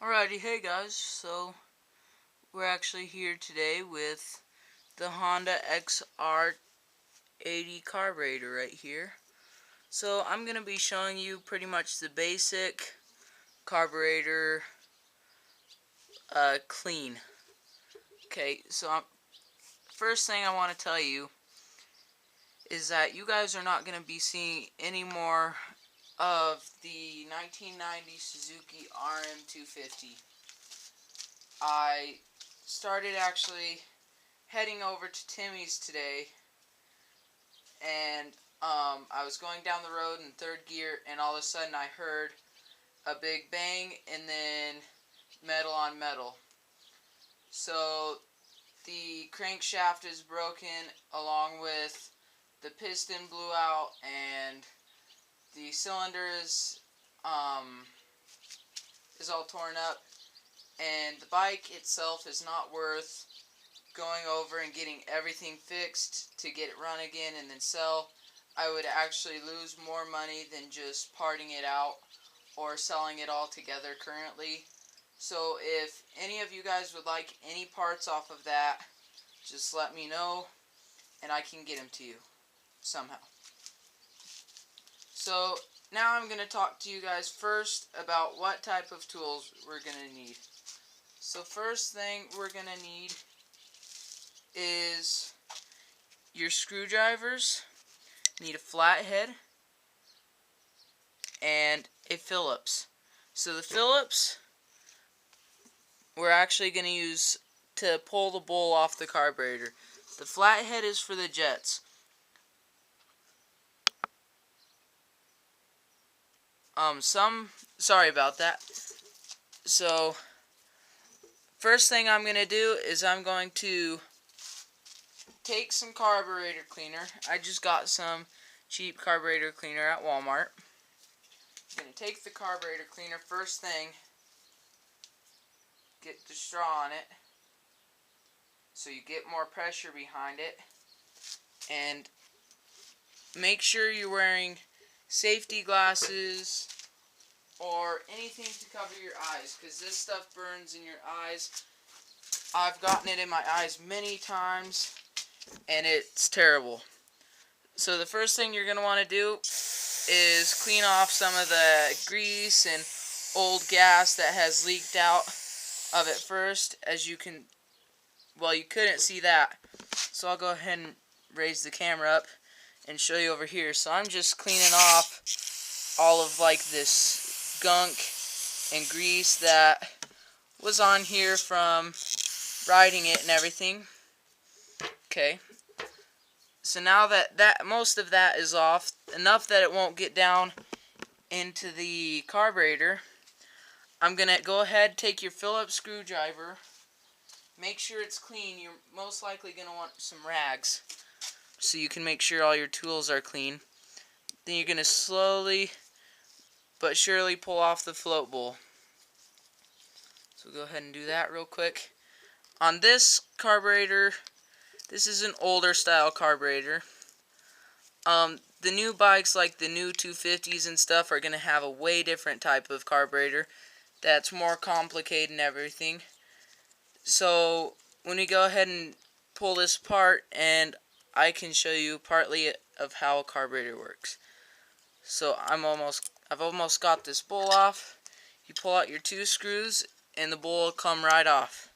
Alrighty, hey guys, so we're actually here today with the Honda XR80 carburetor right here. So I'm going to be showing you pretty much the basic carburetor clean. Okay, so first thing I want to tell you is that you guys are not going to be seeing any more of the 1990 Suzuki RM250. I started actually heading over to Timmy's today, and I was going down the road in third gear, and all of a sudden I heard a big bang and then metal on metal. So the crankshaft is broken, along with the piston blew out, and the cylinder is all torn up, and the bike itself is not worth going over and getting everything fixed to get it run again and then sell. I would actually lose more money than just parting it out or selling it all together currently. So if any of you guys would like any parts off of that, just let me know and I can get them to you somehow. So now I'm going to talk to you guys first about what type of tools we're going to need. So first thing we're going to need is your screwdrivers. Need a flathead and a Phillips. So the Phillips we're actually going to use to pull the bowl off the carburetor. The flathead is for the jets. Sorry about that. So first thing I'm going to do is I'm going to take some carburetor cleaner. I just got some cheap carburetor cleaner at Walmart. I'm going to take the carburetor cleaner first thing, get the straw on it so you get more pressure behind it, and make sure you're wearing safety glasses or anything to cover your eyes, because this stuff burns in your eyes. I've gotten it in my eyes many times and it's terrible. So the first thing you're going to want to do is clean off some of the grease and old gas that has leaked out of it first. As you can, well, you couldn't see that, so I'll go ahead and raise the camera up and show you over here. So I'm just cleaning off all of like this gunk and grease that was on here from riding it and everything. Okay, so now that most of that is off, enough that it won't get down into the carburetor, I'm gonna go ahead and take your Phillips screwdriver. Make sure it's clean. You're most likely gonna want some rags so you can make sure all your tools are clean. Then you're gonna slowly but surely pull off the float bowl. So go ahead and do that real quick. On this carburetor, this is an older style carburetor. The new bikes, like the new 250s and stuff, are going to have a way different type of carburetor that's more complicated and everything. So when we go ahead and pull this apart, and I can show you partly of how a carburetor works. So I've almost got this bowl off. You pull out your two screws and the bowl will come right off.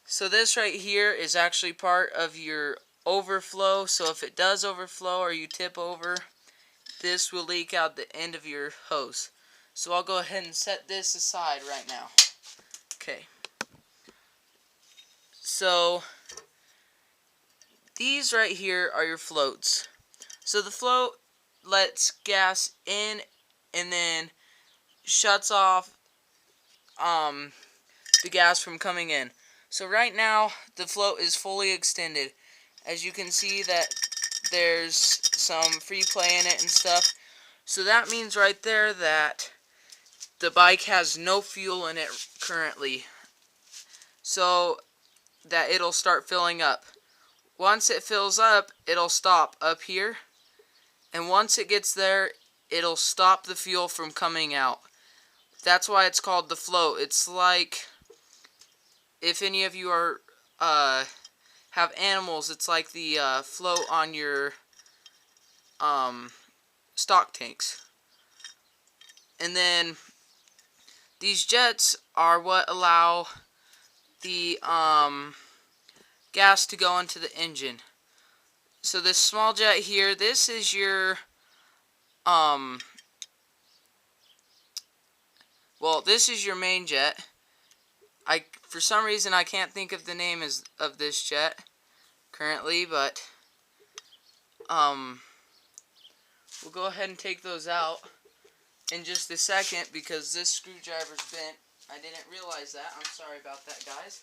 So this right here is actually part of your overflow. So if it does overflow or you tip over, this will leak out the end of your hose. So I'll go ahead and set this aside right now. Okay. So these right here are your floats. So the float lets gas in and then shuts off the gas from coming in. So right now the float is fully extended. As you can see that there's some free play in it and stuff. So that means right there that the bike has no fuel in it currently. So that it'll start filling up. Once it fills up, it'll stop up here. And once it gets there, it'll stop the fuel from coming out. That's why it's called the float. It's like, if any of you are have animals, it's like the float on your stock tanks. And then these jets are what allow the gas to go into the engine. So this small jet here, this is your this is your main jet. For some reason I can't think of the name of this jet currently, but we'll go ahead and take those out in just a second because this screwdriver's bent. I didn't realize that. I'm sorry about that, guys.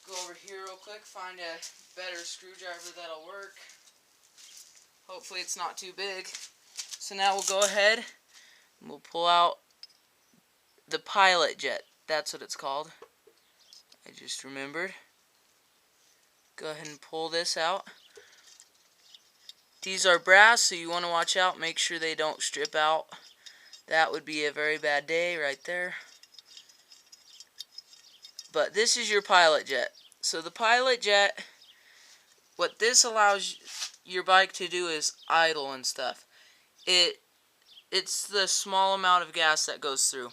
Go over here real quick, find a better screwdriver that'll work. Hopefully it's not too big. So now we'll go ahead and we'll pull out the pilot jet. That's what it's called. I just remembered. Go ahead and pull this out. These are brass, so you want to watch out. Make sure they don't strip out. That would be a very bad day right there. But this is your pilot jet. So the pilot jet, what this allows your bike to do is idle and stuff. It's the small amount of gas that goes through.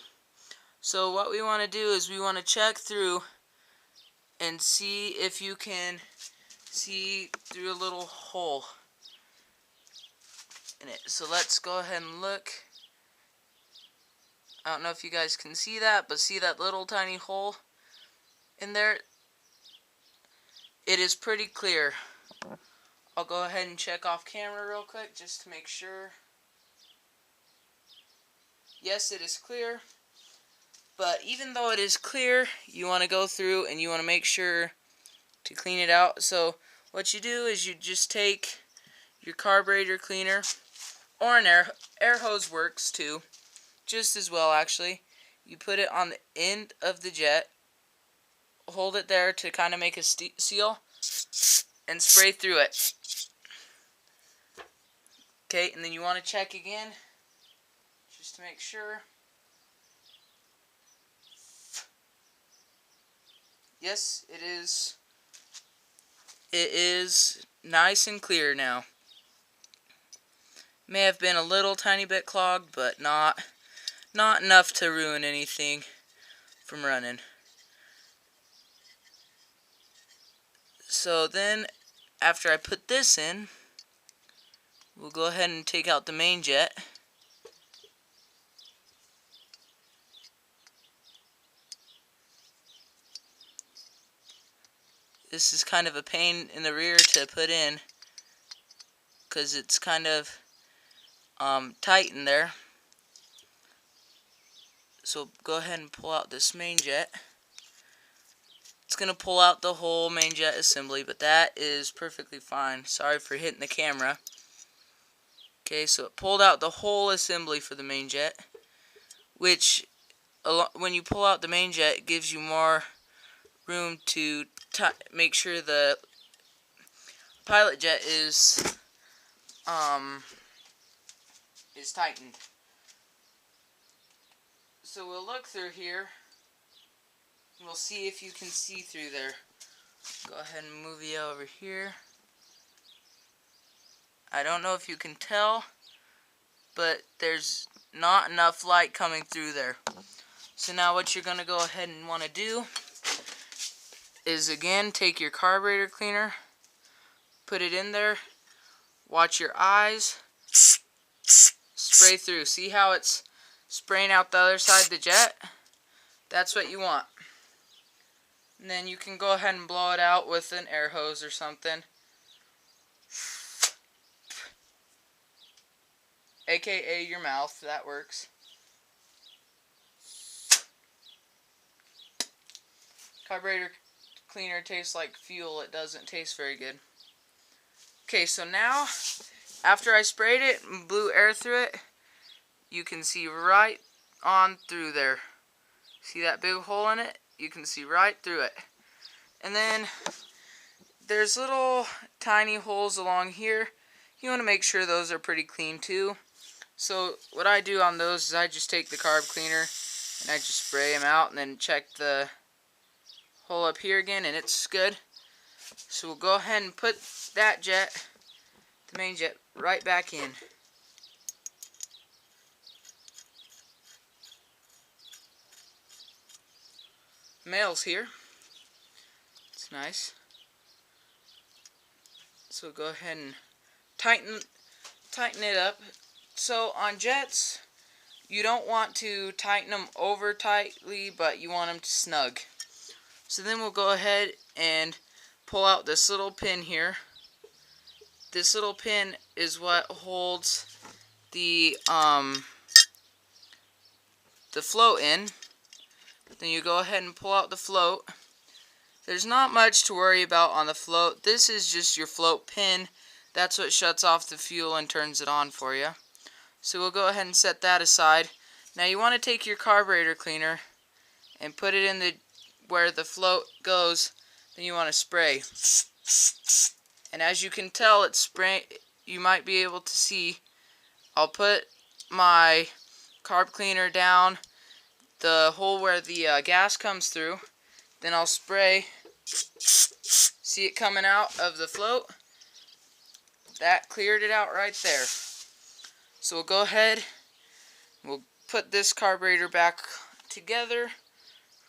So what we want to do is we want to check through and see if you can see through a little hole in it. So let's go ahead and look. I don't know if you guys can see that, but see that little tiny hole in there? It is pretty clear. I'll go ahead and check off camera real quick just to make sure. Yes, it is clear. But even though it is clear, you want to go through and you want to make sure to clean it out. So what you do is you just take your carburetor cleaner, or an air hose works too, just as well actually. You put it on the end of the jet, hold it there to kind of make a seal, and spray through it. Okay, and then you want to check again, just to make sure. Yes, it is nice and clear now. May have been a little tiny bit clogged, but not enough to ruin anything from running. So then, after I put this in, we'll go ahead and take out the main jet. This is kind of a pain in the rear to put in because it's kind of tight in there. So go ahead and pull out this main jet. It's going to pull out the whole main jet assembly, but that is perfectly fine. Sorry for hitting the camera. Okay, so it pulled out the whole assembly for the main jet, which when you pull out the main jet, it gives you more room to make sure the pilot jet is tightened. So we'll look through here and we'll see if you can see through there. Go ahead and move you over here. I don't know if you can tell, but there's not enough light coming through there. So now what you're going to go ahead and want to do is again take your carburetor cleaner, put it in there, watch your eyes, spray through. See how it's spraying out the other side of the jet? That's what you want. And then you can go ahead and blow it out with an air hose or something, aka your mouth. That works. Carburetor cleaner tastes like fuel. It doesn't taste very good. Okay, so now after I sprayed it and blew air through it, you can see right on through there. See that big hole in it? You can see right through it. And then there's little tiny holes along here. You want to make sure those are pretty clean too. So what I do on those is I just take the carb cleaner and I just spray them out and then check the hole up here again and it's good. So we'll go ahead and put that jet, the main jet, right back in. Mail's here. It's nice. So go ahead and tighten it up. So on jets, you don't want to tighten them over tightly, but you want them to snug. So then we'll go ahead and pull out this little pin here. This little pin is what holds the float in. Then you go ahead and pull out the float. There's not much to worry about on the float. This is just your float pin. That's what shuts off the fuel and turns it on for you. So we'll go ahead and set that aside. Now you want to take your carburetor cleaner and put it in the where the float goes. Then you want to spray. And as you can tell, it's spray. You might be able to see. I'll put my carb cleaner down the hole where the gas comes through. Then I'll spray. See it coming out of the float? That cleared it out right there. So we'll go ahead. We'll put this carburetor back together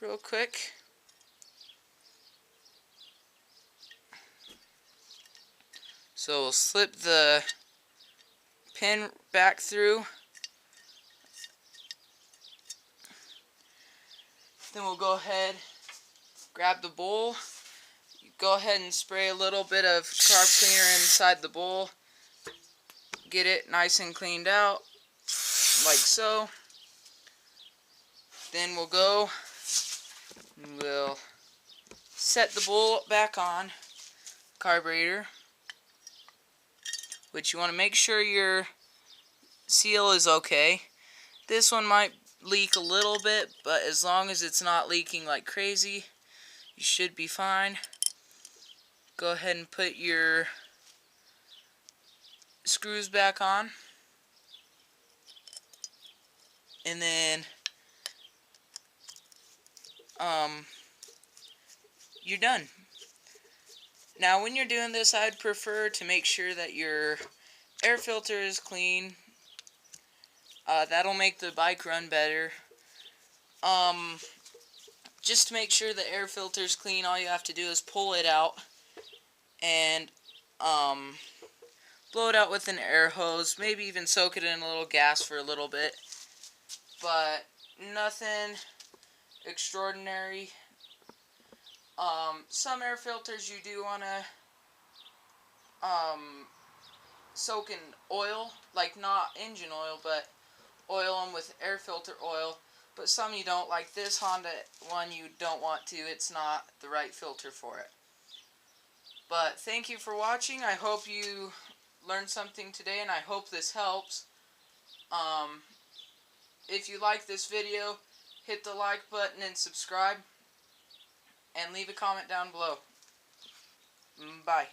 real quick. So we'll slip the pin back through. Then we'll go ahead, grab the bowl. Go ahead and spray a little bit of carb cleaner inside the bowl. Get it nice and cleaned out, like so. Then we'll set the bowl back on, carburetor, which you want to make sure your seal is okay. This one might leak a little bit, but as long as it's not leaking like crazy, you should be fine. Go ahead and put your screws back on. And then you're done. Now when you're doing this, I'd prefer to make sure that your air filter is clean. That'll make the bike run better. Just to make sure the air filter is clean, all you have to do is pull it out and blow it out with an air hose. Maybe even soak it in a little gas for a little bit. But nothing extraordinary. Some air filters you do want to soak in oil, like not engine oil, but oil them with air filter oil. But some you don't, like this Honda one you don't want to. It's not the right filter for it. But thank you for watching. I hope you learned something today, and I hope this helps. If you like this video, hit the like button and subscribe. And leave a comment down below. Bye.